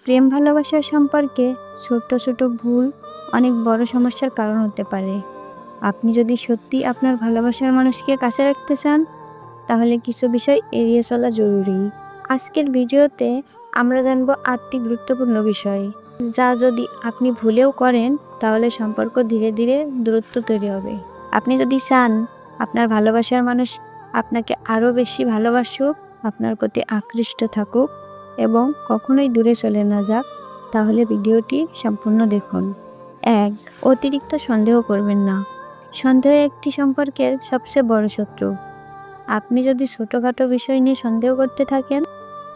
প্রেম ভালোবাসার সম্পর্কে ছোট ছোট ভুল অনেক বড় সমস্যার কারণ হতে পারে। আপনি যদি সত্যি আপনার ভালোবাসার মানুষকে কাছে রাখতে চান, তাহলে কিছু বিষয় এড়িয়ে চলা জরুরি। আজকের ভিডিওতে আমরা জানব 8টি গুরুত্বপূর্ণ বিষয়, যা যদি আপনি ভুলেও করেন তাহলে সম্পর্ক ধীরে ধীরে দূরত্ব তৈরি হবে। আপনি যদি চান আপনার ভালোবাসার মানুষ আপনাকে আরও বেশি ভালোবাসুক, আপনার প্রতি আকৃষ্ট থাকুক এবং কখনোই দূরে চলে না যাক, তাহলে ভিডিওটি সম্পূর্ণ দেখুন। 1. অতিরিক্ত সন্দেহ করবেন না। সন্দেহ একটি সম্পর্কের সবচেয়ে বড় শত্রু। আপনি যদি ছোটোখাটো বিষয় নিয়ে সন্দেহ করতে থাকেন,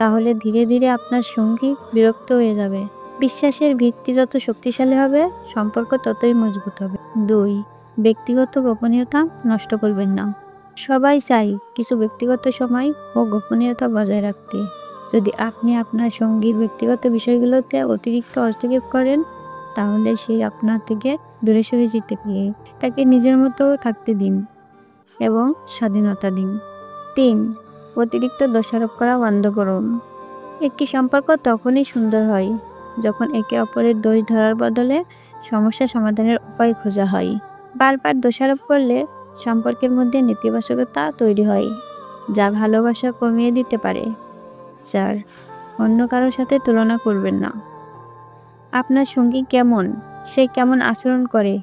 তাহলে ধীরে ধীরে আপনার সঙ্গী বিরক্ত হয়ে যাবে। বিশ্বাসের ভিত্তি যত শক্তিশালী হবে, সম্পর্ক ততই মজবুত হবে। 2. ব্যক্তিগত গোপনীয়তা নষ্ট করবেন না। সবাই চাই কিছু ব্যক্তিগত সময় ও গোপনীয়তা বজায় রাখতে। যদি আপনি আপনার সঙ্গীর ব্যক্তিগত বিষয়গুলোতে অতিরিক্ত হস্তক্ষেপ করেন, তাহলে সে আপনার থেকে দূরে সরে যেতে গিয়ে তাকে নিজের মতো থাকতে দিন এবং স্বাধীনতা দিন। 3. অতিরিক্ত দোষারোপ করা বন্ধ করুন। একটি সম্পর্ক তখনই সুন্দর হয় যখন একে অপরের দোষ ধরার বদলে সমস্যা সমাধানের উপায় খোঁজা হয়। বারবার দোষারোপ করলে সম্পর্কের মধ্যে নেতিবাচকতা তৈরি হয়, যা ভালোবাসা কমিয়ে দিতে পারে। 4. অন্য কারোর সাথে তুলনা করবেন না। আপনার সঙ্গী কেমন, সে কেমন আচরণ করে,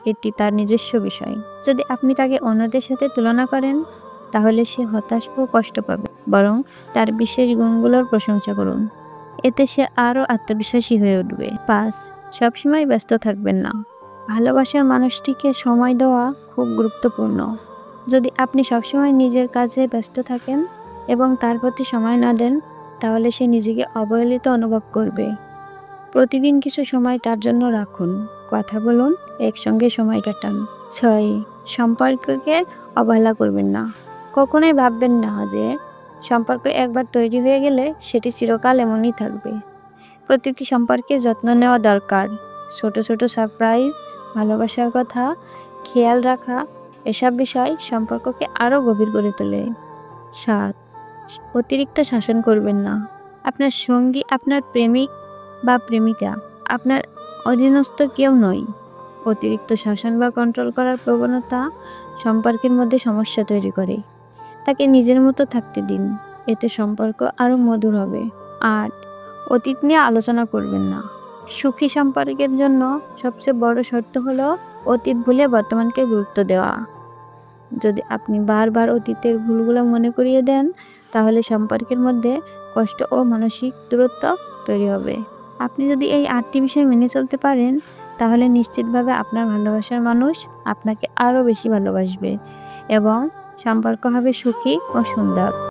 এটি তার নিজস্ব বিষয়। যদি আপনি তাকে অন্যদের সাথে তুলনা করেন, তাহলে সে হতাশ ও কষ্ট পাবে। বরং তার বিশেষ গুণগুলোর প্রশংসা করুন, এতে সে আরও আত্মবিশ্বাসী হয়ে উঠবে। 5. সবসময় ব্যস্ত থাকবেন না। ভালোবাসার মানুষটিকে সময় দেওয়া খুব গুরুত্বপূর্ণ। যদি আপনি সবসময় নিজের কাজে ব্যস্ত থাকেন এবং তার প্রতি সময় না দেন, তাহলে সে নিজেকে অবহেলিত অনুভব করবে। প্রতিদিন কিছু সময় তার জন্য রাখুন, কথা বলুন, একসঙ্গে সময় কাটান। 6. সম্পর্ককে অবহেলা করবেন না। কখনোই ভাববেন না যে সম্পর্ক একবার তৈরি হয়ে গেলে সেটি চিরকাল এমনই থাকবে। প্রতিটি সম্পর্কে যত্ন নেওয়া দরকার। ছোট ছোট সারপ্রাইজ, ভালোবাসার কথা, খেয়াল রাখা, এসব বিষয় সম্পর্ককে আরও গভীর করে তোলে। 7. অতিরিক্ত শাসন করবেন না। আপনার সঙ্গী আপনার প্রেমিক বা প্রেমিকা, আপনার অধীনস্থ কেউ নয়। অতিরিক্ত শাসন বা কন্ট্রোল করার প্রবণতা সম্পর্কের মধ্যে সমস্যা তৈরি করে। তাকে নিজের মতো থাকতে দিন, এতে সম্পর্ক আরও মধুর হবে। 8. অতীত নিয়ে আলোচনা করবেন না। সুখী সম্পর্কের জন্য সবচেয়ে বড় শর্ত হলো অতীত ভুলে বর্তমানকে গুরুত্ব দেওয়া। যদি আপনি বারবার অতীতের ভুলগুলো মনে করিয়ে দেন, তাহলে সম্পর্কের মধ্যে কষ্ট ও মানসিক দূরত্ব তৈরি হবে। আপনি যদি এই 8টি বিষয় মেনে চলতে পারেন, তাহলে নিশ্চিতভাবে আপনার ভালোবাসার মানুষ আপনাকে আরও বেশি ভালোবাসবে এবং সম্পর্ক হবে সুখী ও সুন্দর।